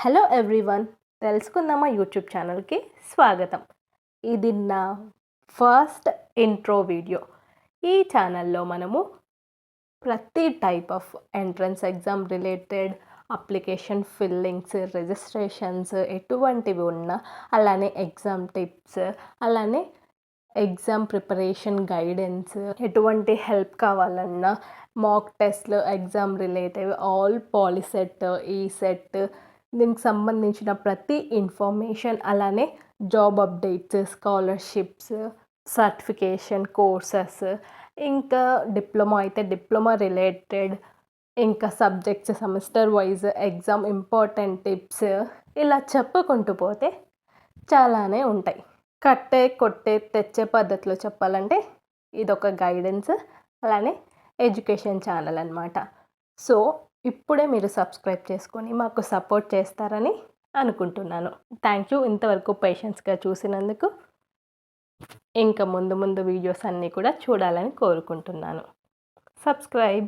Hello everyone, తెలుసుకుందామా YouTube ఛానల్కి స్వాగతం. ఇది నా ఫస్ట్ ఇంట్రో వీడియో. ఈ ఛానల్లో మనము ప్రతి type of entrance exam related application fillings, registrations ఎటువంటివి ఉన్నా, అలానే ఎగ్జామ్ టిప్స్, అలానే ఎగ్జామ్ ప్రిపరేషన్ గైడెన్స్, ఎటువంటి హెల్ప్ కావాలన్నా, మాక్ టెస్ట్లు, exam relative, all POLYCET, ECET, దీనికి సంబంధించిన ప్రతి ఇన్ఫర్మేషన్, అలానే job updates, scholarships, certification courses, ఇంకా డిప్లొమా అయితే డిప్లొమా రిలేటెడ్, ఇంకా subjects semester wise exam important tips, ఇలా చెప్పుకుంటూ పోతే చాలానే ఉంటాయి. కట్టే కొట్టే తెచ్చే పద్ధతిలో చెప్పాలంటే ఇదొక గైడెన్స్, అలానే ఎడ్యుకేషన్ ఛానల్ అన్నమాట. సో ఇప్పుడే మీరు సబ్స్క్రైబ్ చేసుకొని మాకు సపోర్ట్ చేస్తారని అనుకుంటున్నాను. థ్యాంక్ యూ ఇంతవరకు పేషెన్స్గా చూసినందుకు. ఇంకా ముందు ముందు వీడియోస్ అన్నీ కూడా చూడాలని కోరుకుంటున్నాను. సబ్స్క్రైబ్.